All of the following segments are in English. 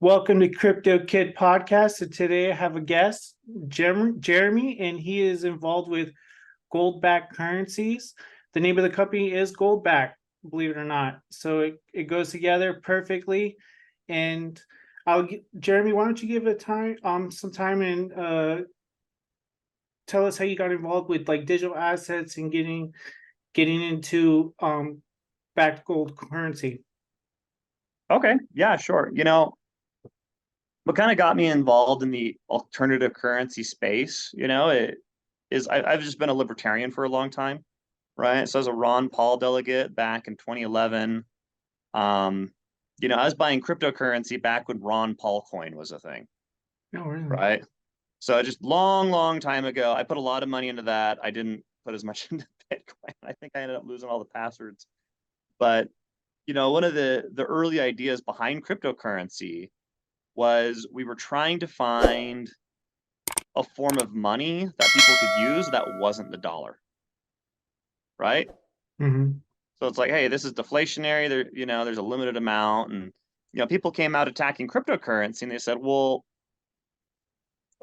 Welcome to Crypto Kid Podcast. So today I have a guest, Jeremy, and he is involved with Goldback currencies. The name of the company is Goldback, believe it or not. So it goes together perfectly. And Jeremy, why don't you give it time some time and tell us how you got involved with like digital assets and getting into backed gold currency. Okay, yeah, sure. What kind of got me involved in the alternative currency space, I've just been a libertarian for a long time, right? So as a Ron Paul delegate back in 2011, um, I was buying cryptocurrency back when Ron Paul coin was a thing, Oh, really? right? So just long time ago, I put a lot of money into that. I didn't put as much into Bitcoin. I think I ended up losing all the passwords. But, one of the early ideas behind cryptocurrency was we were trying to find a form of money that people could use that wasn't the dollar, right? Mm-hmm. So it's like, hey, this is deflationary. There's a limited amount, and people came out attacking cryptocurrency, and they said, well,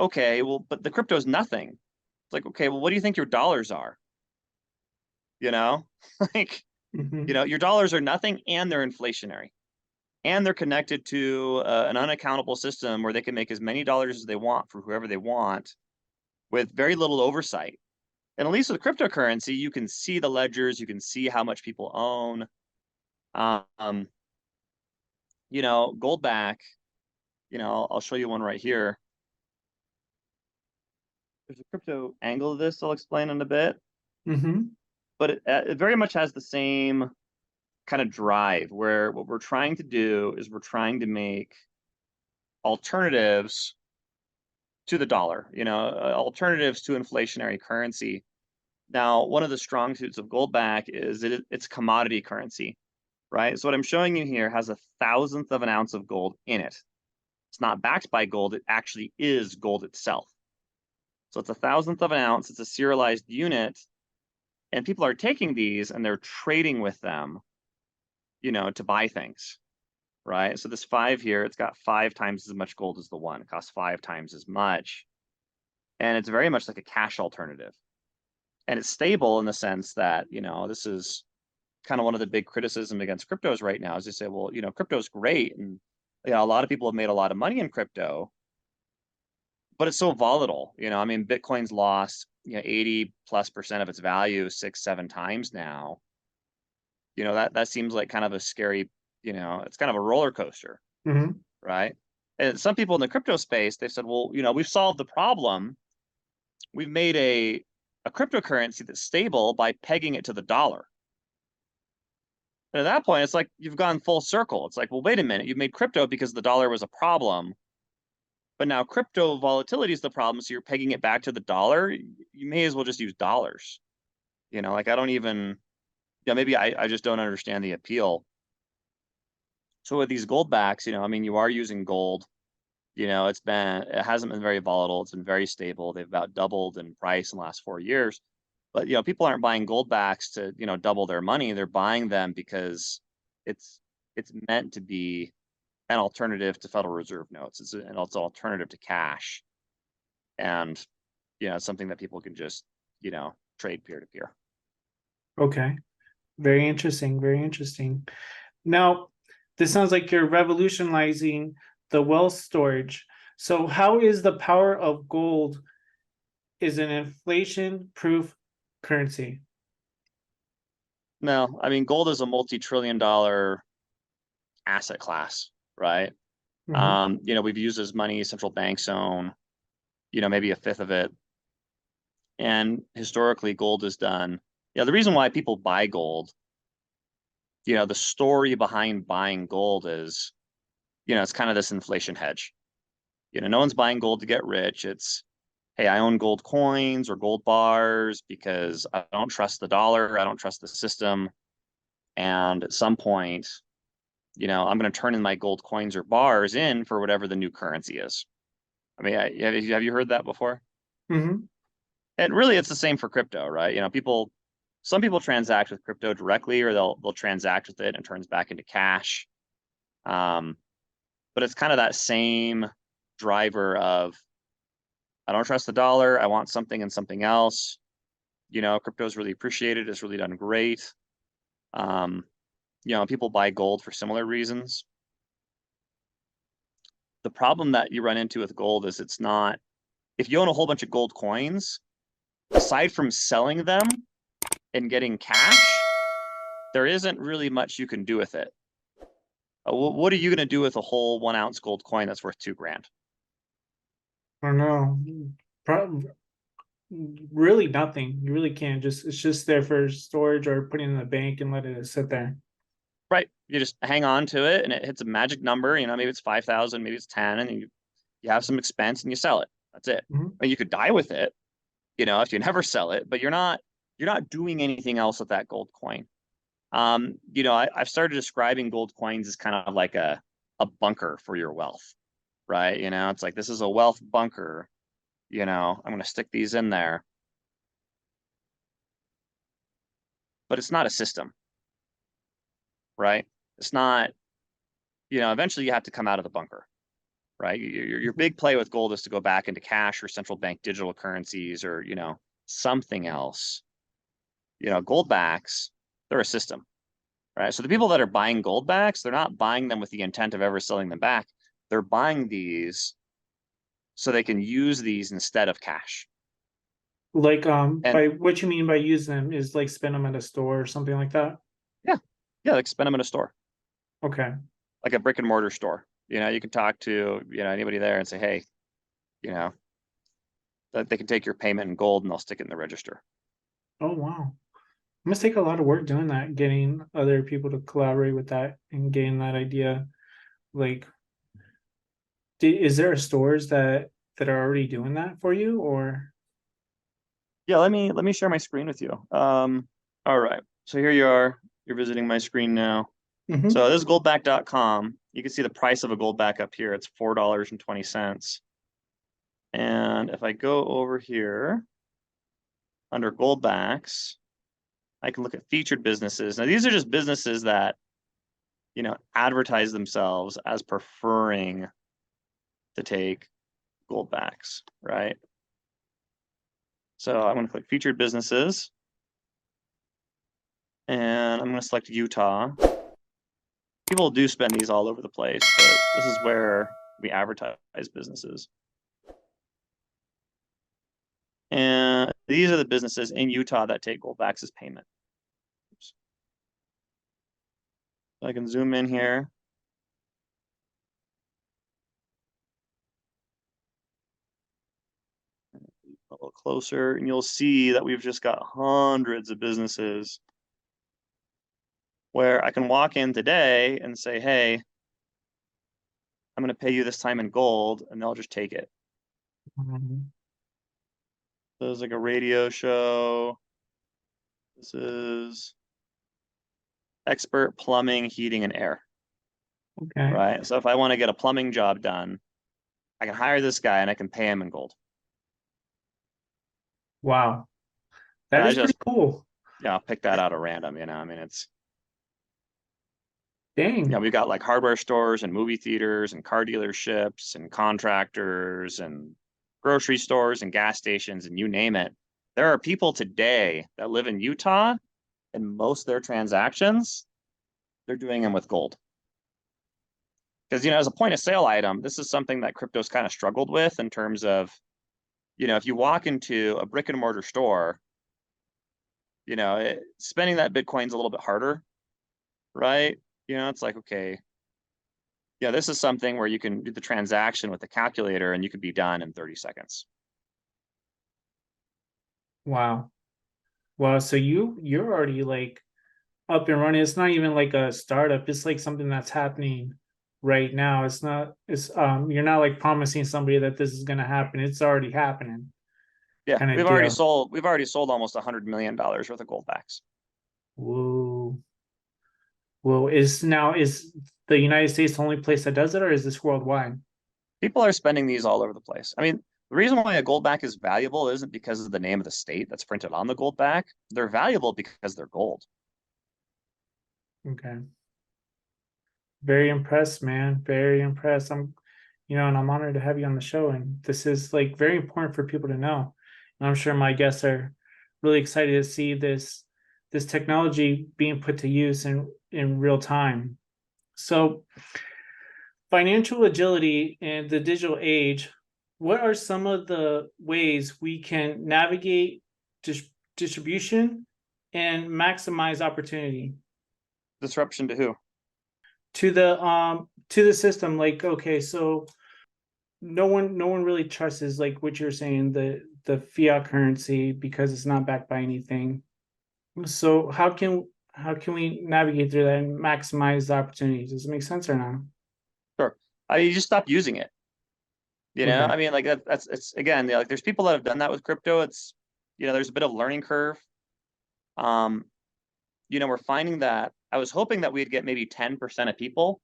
okay, well, but the crypto is nothing. It's like, okay, well, what do you think your dollars are? You know, like, Mm-hmm. your dollars are nothing, and they're inflationary, and they're connected to an unaccountable system where they can make as many dollars as they want for whoever they want with very little oversight. And at least with cryptocurrency, you can see the ledgers, you can see how much people own. Um, Goldback, I'll show you one right here. There's a crypto angle of this I'll explain in a bit, Mm-hmm. but it very much has the same kind of drive where what we're trying to do is we're trying to make alternatives to the dollar, alternatives to inflationary currency. Now, one of the strong suits of Goldback is that it's commodity currency, right? So what I'm showing you here has 1,000th of an ounce of gold in it. It's not backed by gold, it actually is gold itself. So it's 1,000th of an ounce, it's a serialized unit, and people are taking these and they're trading with them, to buy things, right? So this five here, it's got 5 times as much gold as the one. It costs 5 times as much. And it's very much like a cash alternative. And it's stable in the sense that, this is kind of one of the big criticism against cryptos right now is they say, well, crypto's great. And a lot of people have made a lot of money in crypto, but it's so volatile. I mean, Bitcoin's lost, 80+% of its value 6, 7 times now. That seems like kind of a scary, it's kind of a roller coaster, Mm-hmm. right? And some people in the crypto space, they said, well, we've solved the problem. We've made a cryptocurrency that's stable by pegging it to the dollar. And at that point, it's like you've gone full circle. It's like, well, wait a minute, you've made crypto because the dollar was a problem, but now crypto volatility is the problem. So you're pegging it back to the dollar. You may as well just use dollars. Like I don't even, maybe I just don't understand the appeal. So with these gold backs, I mean, you are using gold. It hasn't been very volatile. It's been very stable. They've about doubled in price in the last 4 years. But people aren't buying gold backs to double their money. They're buying them because it's it's meant to be an alternative to Federal Reserve notes. It's an alternative to cash, and it's something that people can just trade peer to peer. Okay. Very interesting. Very interesting. Now, this sounds like you're revolutionizing the wealth storage. So, how is the power of gold is an inflation-proof currency? No, I mean gold is a multi-trillion-dollar asset class, right? Mm-hmm. We've used as money central banks own, maybe a fifth of it. And historically, gold is done. Yeah, the reason why people buy gold, the story behind buying gold is, it's kind of this inflation hedge. No one's buying gold to get rich. It's, hey, I own gold coins or gold bars because I don't trust the dollar. I don't trust the system. And at some point, I'm going to turn in my gold coins or bars in for whatever the new currency is. I mean, have you heard that before? Mm-hmm. And really, it's the same for crypto, right? Some people transact with crypto directly, or they'll transact with it and it turns back into cash. Um, but it's kind of that same driver of, I don't trust the dollar. I want something and something else. Crypto's really appreciated. It's really done great. People buy gold for similar reasons. The problem that you run into with gold is it's not, if you own a whole bunch of gold coins, aside from selling them and getting cash, there isn't really much you can do with it. What are you going to do with a whole 1 ounce gold coin that's worth $2,000? I don't know. Really nothing. You really can't. It's just there for storage or putting it in the bank and let it sit there. Right. You just hang on to it and it hits a magic number, maybe it's 5,000, maybe it's 10, and you have some expense and you sell it. That's it. Mm-hmm. I mean, you could die with it, if you never sell it, but you're not doing anything else with that gold coin. I've started describing gold coins as kind of like a bunker for your wealth, right? It's like, this is a wealth bunker. I'm going to stick these in there, but it's not a system, right? It's not, eventually you have to come out of the bunker, right? Your big play with gold is to go back into cash or central bank digital currencies or, something else. Goldbacks, they're a system, right? So the people that are buying goldbacks, they're not buying them with the intent of ever selling them back. They're buying these so they can use these instead of cash. Like, And by what you mean by use them is like spend them at a store or something like that? yeah, like spend them in a store, Okay. like a brick and mortar store. You can talk to, anybody there and say, hey, that they can take your payment in gold and they'll stick it in the register. Oh, wow. It must take a lot of work doing that, getting other people to collaborate with that and getting that idea. Like, is there stores that are already doing that for you, or? Yeah, let me share my screen with you. All right. So here you are. You're visiting my screen now. Mhm. So this is goldback.com. You can see the price of a goldback up here. It's $4.20. And if I go over here under goldbacks, I can look at featured businesses. Now, these are just businesses that, advertise themselves as preferring to take goldbacks, right? So I'm going to click featured businesses. And I'm going to select Utah. People do spend these all over the place, but this is where we advertise businesses. And these are the businesses in Utah that take goldbacks as payment. Oops. I can zoom in here. A little closer, and you'll see that we've just got hundreds of businesses where I can walk in today and say, hey, I'm going to pay you this time in gold, and they'll just take it. There's like a radio show. This is expert plumbing, heating, and air. Okay. Right. So if I want to get a plumbing job done, I can hire this guy and I can pay him in gold. Wow. And That I is pretty just, cool. I'll pick that out of random, I mean, it's, Dang. we've got like hardware stores and movie theaters and car dealerships and contractors and grocery stores and gas stations and you name it. There are people today that live in Utah and most of their transactions, they're doing them with gold. Because, as a point of sale item, this is something that crypto's kind of struggled with in terms of, if you walk into a brick and mortar store, spending that Bitcoin's a little bit harder, right? It's like, okay, yeah, this is something where you can do the transaction with the calculator and you could be done in 30 seconds. Wow. Wow. So you're already like up and running. It's not even like a startup. It's like something that's happening right now. It's you're not like promising somebody that this is gonna happen. It's already happening Yeah, kind of we've already deal. sold almost $100 million worth of goldbacks. Whoa. Whoa. Is the United States the only place that does it, or is this worldwide? People are spending these all over the place. I mean, the reason why a goldback is valuable isn't because of the name of the state that's printed on the goldback. They're valuable because they're gold. Okay. Very impressed, man. Very impressed. And I'm honored to have you on the show. And this is like very important for people to know. And I'm sure my guests are really excited to see this technology being put to use in real time. So, financial agility in the digital age, what are some of the ways we can navigate dis- distribution and maximize opportunity Disruption to who? to the system? Like, okay, so no one really trusts, like what you're saying, the fiat currency, because it's not backed by anything. So how can we navigate through that and maximize the opportunities? Does it make sense or not? Sure. I mean, you just stop using it. Okay. I mean, like that's it's again, like there's people that have done that with crypto. It's, there's a bit of learning curve. Um, we're finding that I was hoping that we'd get maybe 10% of people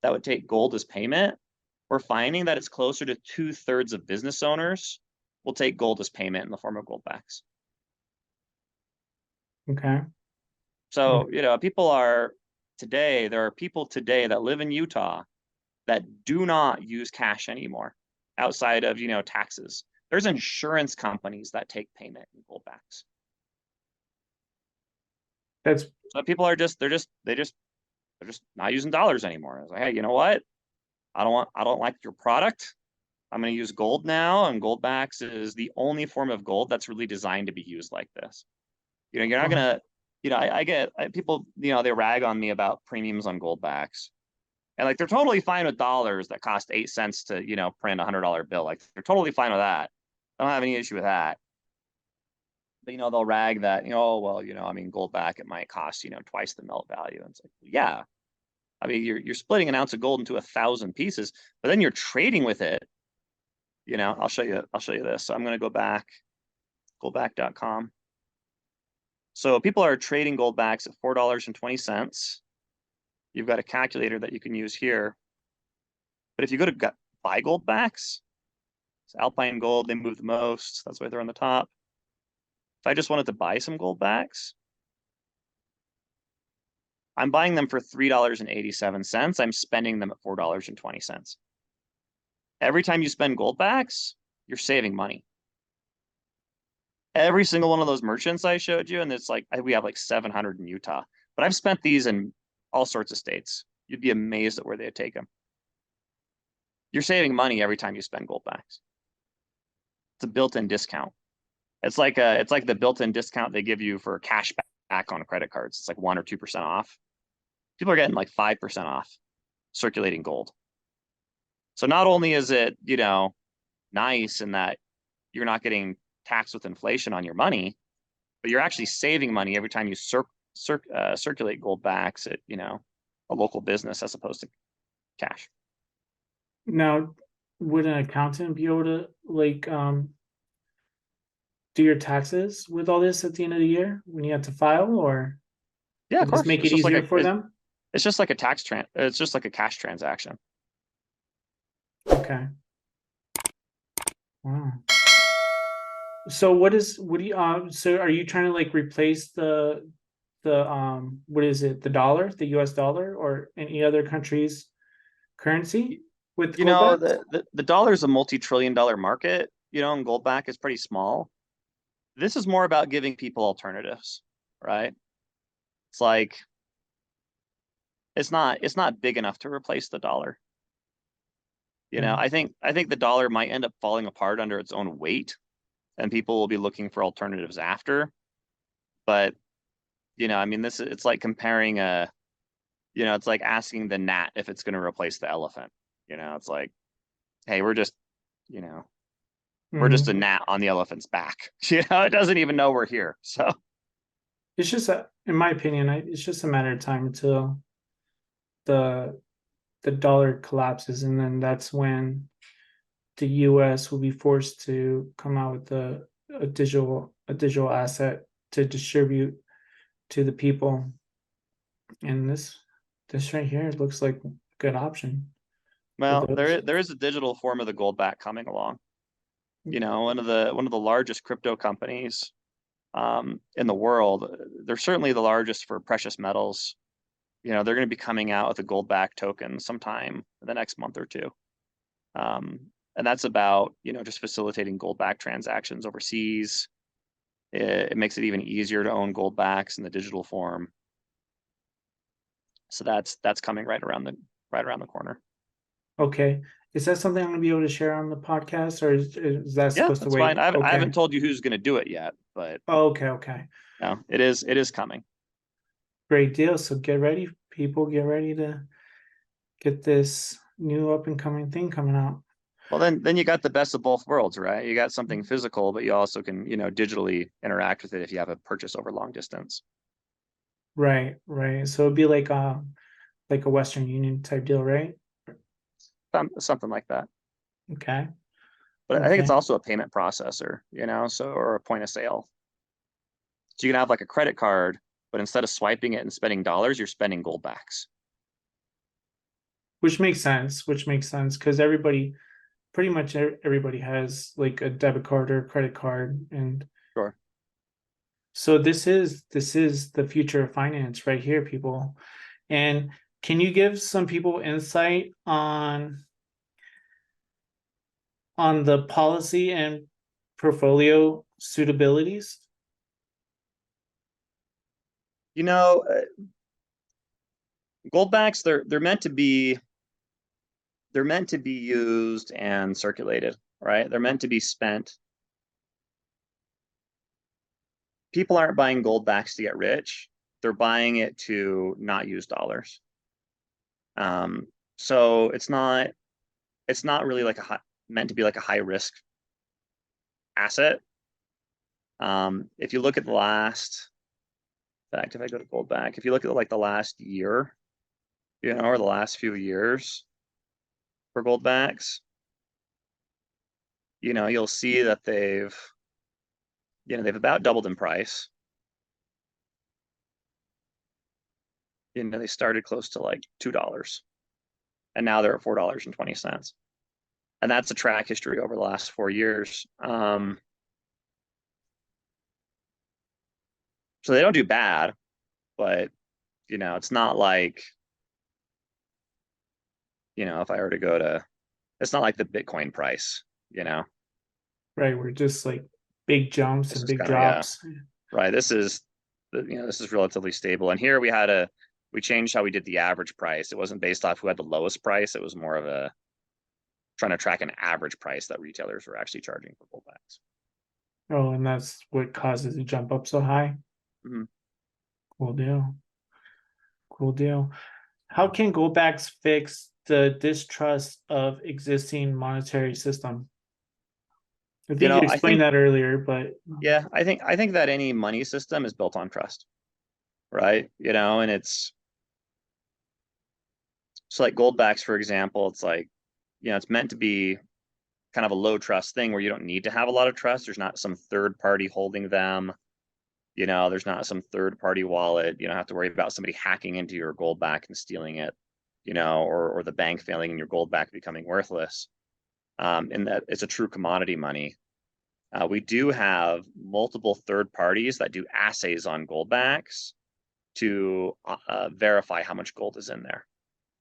that would take gold as payment. We're finding that it's closer to 2/3 of business owners will take gold as payment in the form of goldbacks. Okay. So, there are people today that live in Utah that do not use cash anymore outside of, taxes. There's insurance companies that take payment in goldbacks. That's So people are they're just not using dollars anymore. It's like, hey, you know what? I don't like your product. I'm going to use gold now, and goldbacks is the only form of gold that's really designed to be used like this. You're not uh, gonna, I get people, they rag on me about premiums on goldbacks, and like they're totally fine with dollars that cost 8 cents to, print $100 bill. Like they're totally fine with that. I don't have any issue with that. But they'll rag that, oh well, I mean, goldback, it might cost, twice the melt value. And it's like, yeah, I mean, you're splitting an ounce of gold into 1,000 pieces, but then you're trading with it. I'll show you this. So I'm going to go back, goldback.com. So people are trading goldbacks at $4.20. You've got a calculator that you can use here. But if you go to buy goldbacks, it's Alpine Gold, they move the most. That's why they're on the top. If I just wanted to buy some goldbacks, I'm buying them for $3.87. I'm spending them at $4.20. Every time you spend goldbacks, you're saving money. Every single one of those merchants I showed you, and it's like we have like 700 in Utah, but I've spent these in all sorts of states. You'd be amazed at where they take them. You're saving money every time you spend goldbacks. It's a built-in discount. It's like the built-in discount they give you for cash back on credit cards. It's like 1 or 2% off. People are getting like 5% off circulating gold. So not only is it, nice in that you're not getting taxed with inflation on your money, but you're actually saving money every time you circulate goldbacks at, a local business as opposed to cash. now, would an accountant be able to like do your taxes with all this at the end of the year when you have to file, or Yeah, of would this course. make it easier for them? It's just like a it's just like a cash transaction. Okay. Wow. So what do you so are you trying to like replace the what is it, the dollar, the US dollar, or any other country's currency with goldbacks? The dollar is a multi-trillion dollar market, and goldback is pretty small. This is more about giving people alternatives, right? It's like it's not big enough to replace the dollar. Yeah. I think the dollar might end up falling apart under its own weight, and people will be looking for alternatives after. But I mean, it's like comparing it's like asking the gnat if it's going to replace the elephant. It's like, hey, you know, we're just a Mhm. gnat on the elephant's back. It doesn't even know we're here. So It's just in my opinion, it's just a matter of time until the the dollar collapses, and then that's when the US will be forced to come out with a digital asset to distribute to the people. And this right here looks like a good option for well, those. there is a digital form of the goldback coming along. One of the largest crypto companies in the world. They're certainly the largest for precious metals. they're going to be coming out with a Goldback token sometime in the next month or two. And that's about, just facilitating Goldback transactions overseas. It makes it even easier to own Goldbacks in the digital form. So that's coming right around the corner. Okay. Is that something I'm gonna be able to share on the podcast, or is that Yeah, supposed to that's fine. wait? I Okay. haven't told you who's going to do it yet, but Okay, okay. no, it is coming. Great deal. So get ready, people. Get ready to get this new up and coming thing coming out. Well, then you got the best of both worlds, right? You got something physical, but you also can, digitally interact with it if you have a purchase over long distance. Right, right. So it'd be like a Western Union type deal, right? Something like that. Okay. But I think it's Okay. also a payment processor, or a point of sale. So you can have like a credit card, but instead of swiping it and spending dollars, you're spending Goldbacks. Which makes sense. Which makes sense because pretty much everybody has like a debit card or credit card, and Sure. so this is the future of finance right here, people. And can you give some people insight on the policy and portfolio suitabilities? Goldbacks, they're meant to be used and circulated, right? They're meant to be spent. People aren't buying Goldbacks to get rich. They're buying it to not use dollars. So it's not really like meant to be like a high risk asset. If you look at in fact, if I go to Goldback, if you look at like the last year, or the last few years for Goldbacks, you'll see that they've about doubled in price. They started close to like $2, and now they're at $4.20. And that's a track history over the last 4 years. So they don't do bad, but it's not like, if I were to go to, it's not like the Bitcoin price, Right, we're just like big jumps this and is big kind of, yeah, drops. right. This is relatively stable. And here we changed how we did the average price. It wasn't based off who had the lowest price. It was more of a trying to track an average price that retailers were actually charging for Goldbacks. Oh, and that's what causes it to jump up so high. Mhm. Cool deal. Cool deal. How can Goldbacks fix the distrust of existing monetary system? I think you I explained think, that earlier, but yeah, I think that any money system is built on trust, right? And it's so like Goldbacks, for example, it's like, it's meant to be kind of a low trust thing where you don't need to have a lot of trust. There's not some third party holding them. There's not some third party wallet. You don't have to worry about somebody hacking into your Goldback and stealing it, or the bank failing and your Goldback becoming worthless. And that it's a true commodity money. We do have multiple third parties that do assays on Goldbacks to verify how much gold is in there.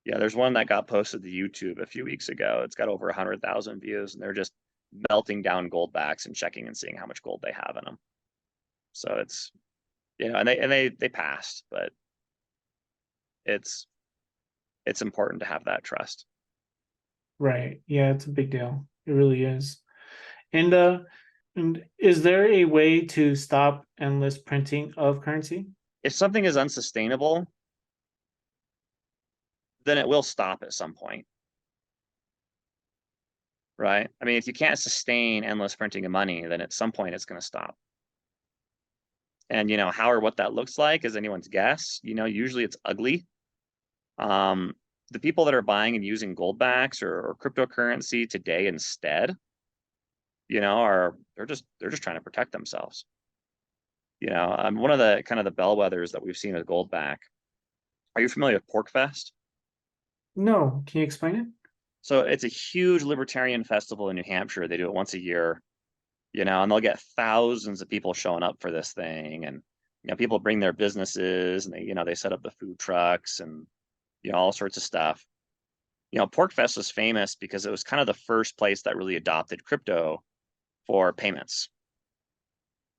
Yeah, there's one that got posted to YouTube a few weeks ago. It's got over 100,000 views, and they're just melting down Goldbacks and checking and seeing how much gold they have in them. So it's, and they passed, but it's important to have that trust. right. Yeah, it's a big deal. It really is. And is there a way to stop endless printing of currency? If something is unsustainable, then it will stop at some point, right? I mean, if you can't sustain endless printing of money, then at some point it's going to stop. And how or what that looks like is anyone's guess. Usually it's ugly. The people that are buying and using Goldbacks or cryptocurrency today instead, they're just trying to protect themselves. One of the kind of the bellwethers that we've seen with Goldback. Are you familiar with PorcFest? No. Can you explain it? So it's a huge libertarian festival in New Hampshire. They do it once a year, and they'll get thousands of people showing up for this thing. And People bring their businesses and they set up the food trucks and, all sorts of stuff. PorcFest was famous because it was kind of the first place that really adopted crypto for payments.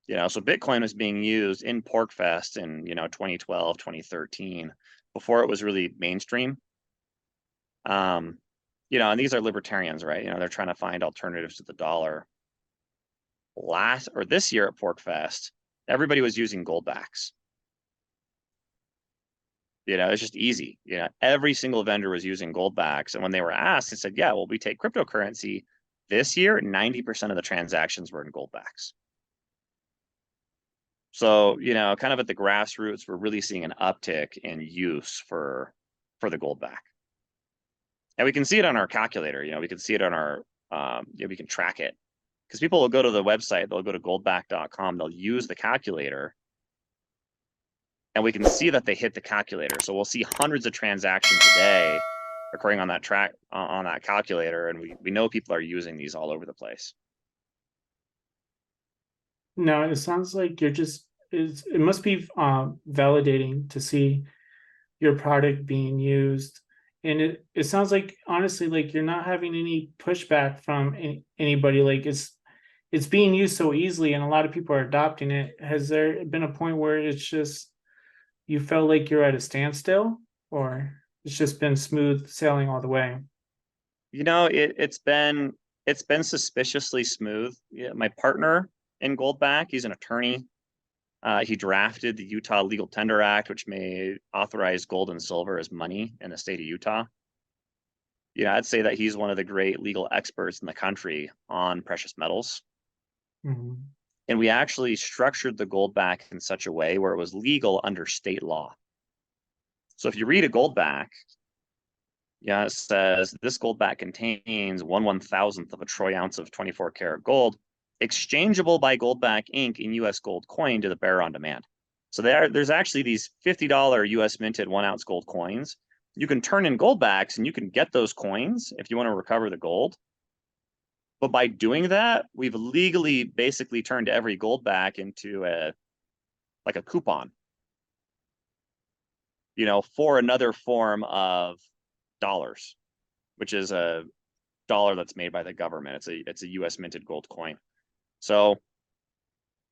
So Bitcoin was being used in PorcFest in, 2012, 2013, before it was really mainstream. And these are libertarians, right? They're trying to find alternatives to the dollar. This year at PorcFest, everybody was using Goldbacks. It's just easy. Every single vendor was using Goldbacks. And when they were asked, they said, yeah, well, we take cryptocurrency. This year, 90% of the transactions were in Goldbacks. So, kind of at the grassroots, we're really seeing an uptick in use for the Goldback. And we can see it on our calculator. We can see it on our, we can track it. Because people will go to the website, they'll go to goldback.com, they'll use the calculator, and we can see that they hit the calculator. So we'll see hundreds of transactions a day occurring on that on that calculator, and we know people are using these all over the place. No, it sounds like it must be validating to see your product being used. And it sounds like, honestly, like you're not having any pushback from anybody. Like it's being used so easily and a lot of people are adopting it. Has there been a point where it's just, you felt like you're at a standstill, or it's just been smooth sailing all the way? It's been suspiciously smooth. My partner in Goldback, he's an attorney. He drafted the Utah Legal Tender Act, which may authorize gold and silver as money in the state of Utah. I'd say that he's one of the great legal experts in the country on precious metals. Mm-hmm. And we actually structured the Goldback in such a way where it was legal under state law. So if you read a Goldback, it says this Goldback contains 1/1000th of a troy ounce of 24 karat gold, exchangeable by Goldback Inc. in U.S. gold coin to the bearer on demand. So there's actually these $50 U.S. minted 1 ounce gold coins. You can turn in Goldbacks and you can get those coins if you want to recover the gold. But by doing that, we've legally basically turned every Goldback into a coupon, for another form of dollars, which is a dollar that's made by the government. It's a U.S. minted gold coin. So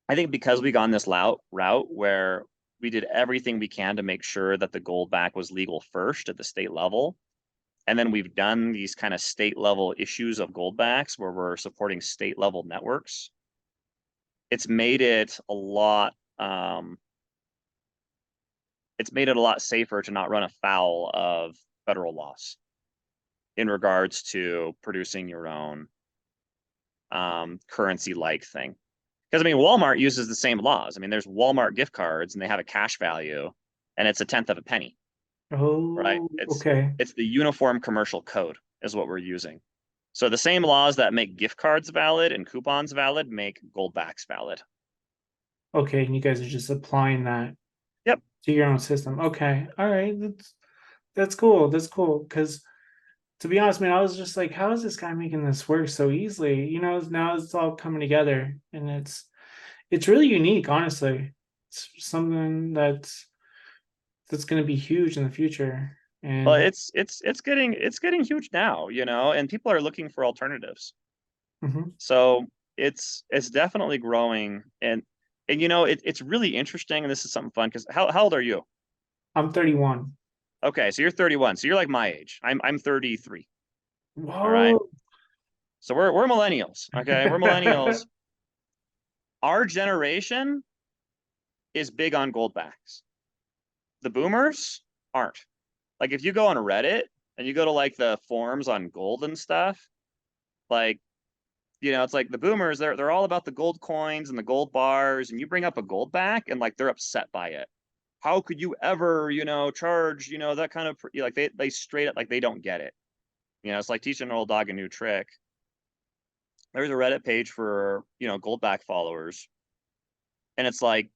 I think because we gone this route where we did everything we can to make sure that the Goldback was legal first at the state level, and then we've done these kind of state level issues of Goldbacks where we're supporting state level networks, it's made it a lot safer to not run afoul of federal laws in regards to producing your own currency-like thing. Because Walmart uses the same laws. There's Walmart gift cards and they have a cash value and it's 1/10 of a penny. Oh, Right? okay. It's the Uniform Commercial Code is what we're using. So the same laws that make gift cards valid and coupons valid make Goldbacks valid. Okay, and you guys are just applying that to your own system. Okay, all right, that's cool. That's cool. Because to be honest, man, I was just like, how is this guy making this work so easily? Now it's all coming together, and it's really unique. Honestly, it's something that's going to be huge in the future. Well, And it's getting huge now, and people are looking for alternatives. mhm. So it's definitely growing, and it's really interesting, and this is something fun because how old are you? I'm 31. Okay, so you're 31, so you're like my age. I'm 33. All right, Whoa. so we're millennials. Okay, we're millennials. Our generation is big on Goldbacks. The boomers aren't. Like if you go on Reddit and you go to the forums on gold and stuff, it's like the boomers, they're all about the gold coins and the gold bars, and you bring up a Goldback and they're upset by it. How could you ever, charge, that kind of they straight up they don't get it. It's like teaching an old dog a new trick. There's a Reddit page for, Goldback followers. And it's like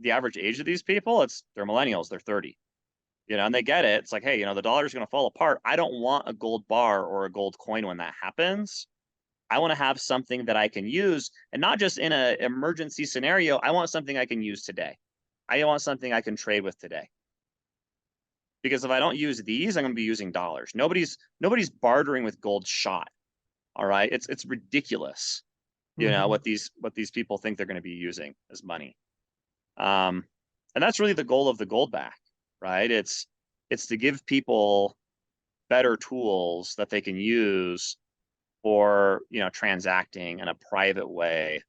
the average age of these people, they're millennials, they're 30. And they get it. It's like, hey, the dollar's going to fall apart. I don't want a gold bar or a gold coin when that happens. I want to have something that I can use, and not just in an emergency scenario. I want something I can use today. I want something I can trade with today. Because if I don't use these, I'm going to be using dollars. Nobody's bartering with gold shot. All right, it's ridiculous. You know what these people think they're going to be using as money. And that's really the goal of the Goldback, right? It's to give people better tools that they can use for, you know, transacting in a private way.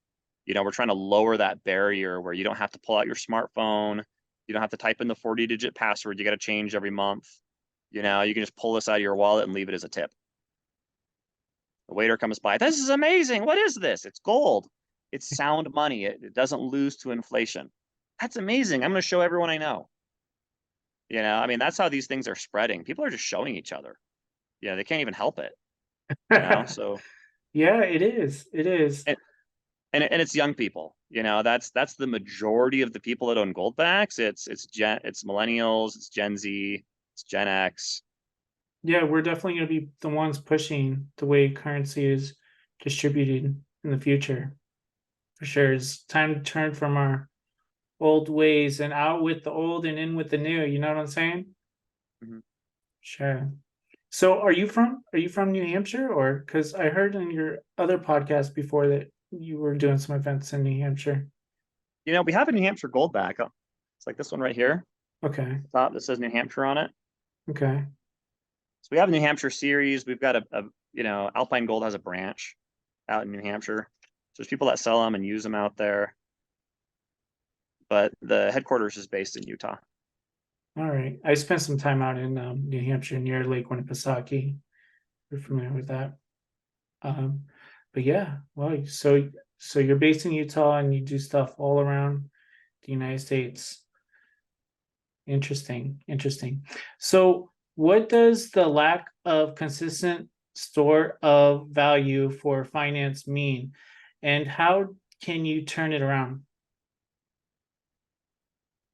You know, we're trying to lower that barrier where you don't have to pull out your smartphone. You don't have to type in the 40-digit password you got to change every month. You know, you can just pull this out of your wallet and leave it as a tip. The waiter comes by. This is amazing. What is this? It's gold. It's sound money. It doesn't lose to inflation. That's amazing. I'm going to show everyone I know. You know, I mean, that's how these things are spreading. People are just showing each other. Yeah, they can't even help it. You know, so Yeah, it is. It is. and it's young people. You know, that's the majority of the people that own Goldbacks. It's millennials, it's Gen Z, it's Gen X. Yeah, we're definitely going to be the ones pushing the way currency is distributed in the future. For sure. It's time to turn from our old ways and out with the old and in with the new. You know what I'm saying? Mhm. Sure. So are you from New Hampshire, or because I heard in your other podcast before that you were doing some events in New Hampshire? You know, we have a New Hampshire Goldback. It's like this one right here. Okay. Top that says New Hampshire on it. Okay. So we have a New Hampshire series. We've got a you know, Alpine Gold has a branch out in New Hampshire. So there's people that sell them and use them out there. But the headquarters is based in Utah. All right. I spent some time out in New Hampshire near Lake Winnipesaukee. You're familiar with that? Um, but yeah, well, so you're based in Utah and you do stuff all around the United States. Interesting, interesting. So, what does the lack of consistent store of value for finance mean, and how can you turn it around?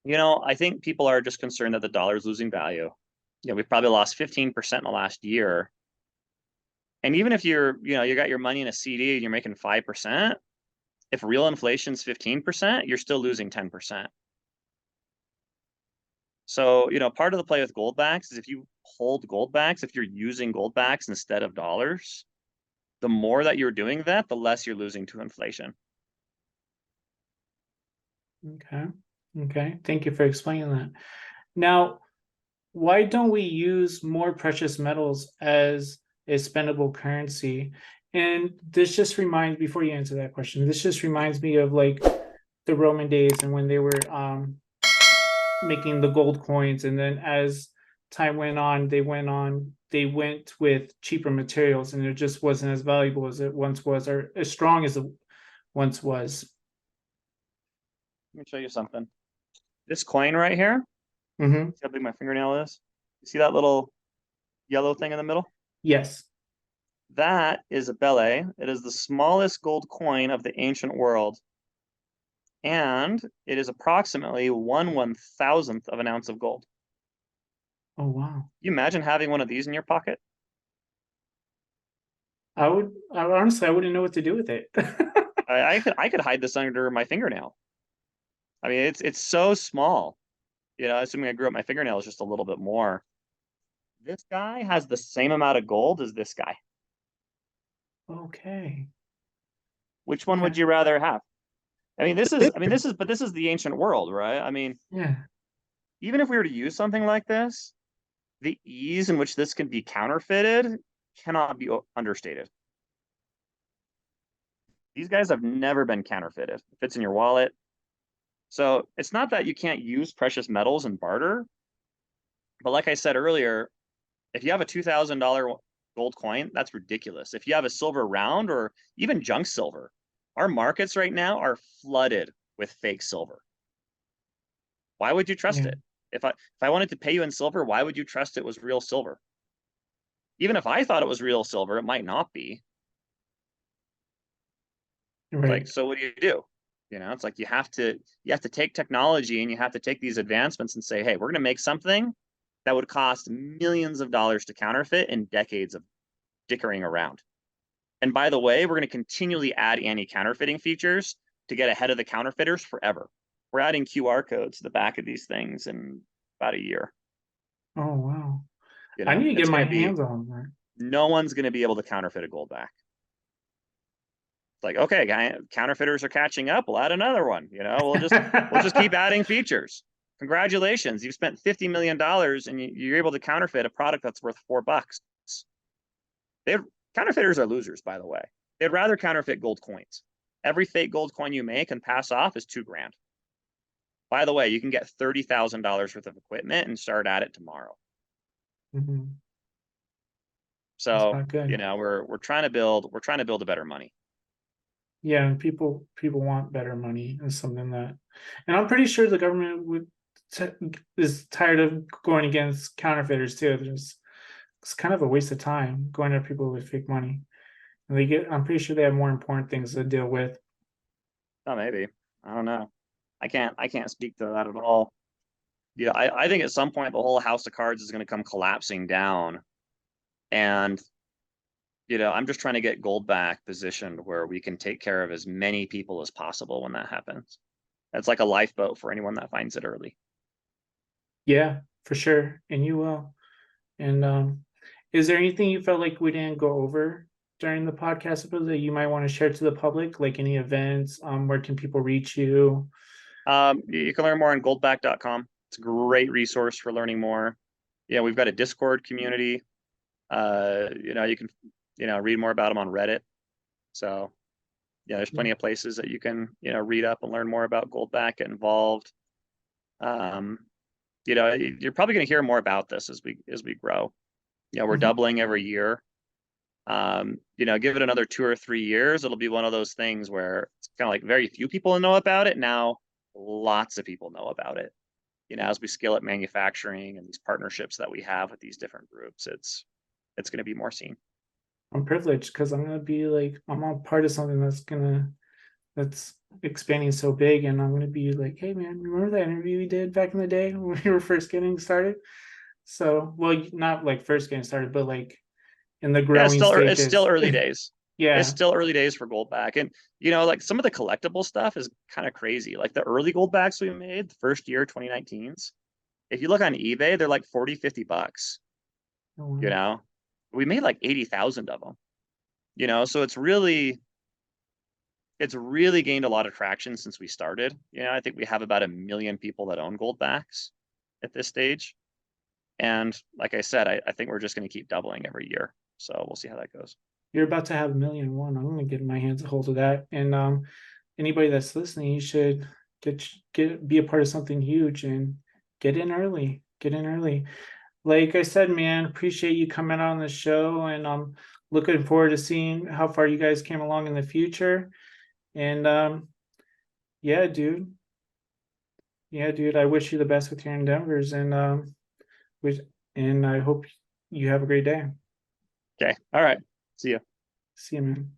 You know, I think people are just concerned that the dollar is losing value. You know, we've probably lost 15% in the last year. And even if you're, you know, you got your money in a CD and you're making 5%, if real inflation's 15%, you're still losing 10%. So, you know, part of the play with Goldbacks is if you hold Goldbacks, if you're using Goldbacks instead of dollars, the more that you're doing that, the less you're losing to inflation. Okay, okay. Thank you for explaining that. Now, why don't we use more precious metals as a spendable currency? And this just reminds, before you answer that question, this just reminds me of like the Roman days and when they were making the gold coins, and then as time went on, they went with cheaper materials, and it just wasn't as valuable as it once was, or as strong as it once was. Let me show you something. This coin right here, Mm-hmm. see how big my fingernail is? You see that little yellow thing in the middle? Yes. That is a belle. It is the smallest gold coin of the ancient world. And it is approximately 1/1000th of an ounce of gold. Oh wow. You imagine having one of these in your pocket? I honestly, I wouldn't know what to do with it. I could hide this under my fingernail. I mean, it's so small. You know, assuming I grew up my fingernails just a little bit more. This guy has the same amount of gold as this guy. Okay. Which one Okay. would you rather have? But this is the ancient world, right? I mean, Yeah. even if we were to use something like this, the ease in which this can be counterfeited cannot be understated. These guys have never been counterfeited. It fits in your wallet. So it's not that you can't use precious metals and barter, but like I said earlier, if you have a $2,000 gold coin, that's ridiculous. If you have a silver round or even junk silver, our markets right now are flooded with fake silver. Why would you trust Yeah. it? If I wanted to pay you in silver, why would you trust it was real silver? Even if I thought it was real silver, it might not be. Like, Right. so what do? You know, it's like you have to take technology and you have to take these advancements and say, hey, we're going to make something that would cost millions of dollars to counterfeit and decades of dickering around. And by the way, we're going to continually add anti-counterfeiting features to get ahead of the counterfeiters forever. we're adding QR codes to the back of these things in about a year. Oh wow. You I know, need to get it's my going to be, hands on that. no one's going to be able to counterfeit a Goldback. It's like, okay, counterfeiters are catching up. We'll add another one. You know, we'll just keep adding features. Congratulations, you've spent $50 million and you're able to counterfeit a product that's worth $4. Counterfeiters are losers, by the way. They'd rather counterfeit gold coins. Every fake gold coin you make and pass off is $2,000. By the way, you can get $30,000 worth of equipment and start at it tomorrow. Mhm. That's So, not good. you know, we're trying to build a better money. Yeah, and people want better money and something that, and I'm pretty sure the government is tired of going against counterfeiters too. It's kind of a waste of time going after people with fake money. And I'm pretty sure they have more important things to deal with. Oh, maybe. I don't know. I can't speak to that at all. Yeah, I think at some point the whole house of cards is going to come collapsing down. And, you know, I'm just trying to get Goldback positioned where we can take care of as many people as possible when that happens. It's like a lifeboat for anyone that finds it early. Yeah, for sure. And you will. And is there anything you felt like we didn't go over during the podcast episode that you might want to share to the public, like any events? Where can people reach you? You can learn more on goldback.com. It's a great resource for learning more. Yeah, we've got a Discord community. You know, you can, you know, read more about them on Reddit. So yeah, there's plenty of places that you can, you know, read up and learn more about Goldback, get involved. You know, you're probably going to hear more about this as we grow. You know, we're doubling every year. You know, give it another 2 or 3 years, it'll be one of those things where it's kind of like very few people know about it. Now, lots of people know about it. You know, as we scale up manufacturing and these partnerships that we have with these different groups, it's going to be more seen. I'm privileged because I'm gonna be like, I'm a part of something that's expanding so big, and I'm gonna be like, hey man, remember that interview we did back in the day when we were first getting started? So, well, not like first getting started, but like in the Yeah, growing it's still stages. early days. It's Yeah. still early days for Goldback. And, you know, like some of the collectible stuff is kind of crazy. Like the early Goldbacks we made, the first year, 2019s, if you look on eBay, they're like 40, $50. Oh, You know, we made like 80,000 of them, you know, so it's really gained a lot of traction since we started. You know, I think we have about 1 million people that own Goldbacks at this stage. And like I said, I think we're just going to keep doubling every year. So we'll see how that goes. you're about to have 1,000,001. I'm gonna get my hands a hold of that. And anybody that's listening, you should be a part of something huge and get in early. Get in early. Like I said, man, appreciate you coming on the show, and I'm looking forward to seeing how far you guys came along in the future. And yeah, dude. Yeah, dude. I wish you the best with your endeavors, and wish, and I hope you have a great day. Okay. All right. See you. See you, man.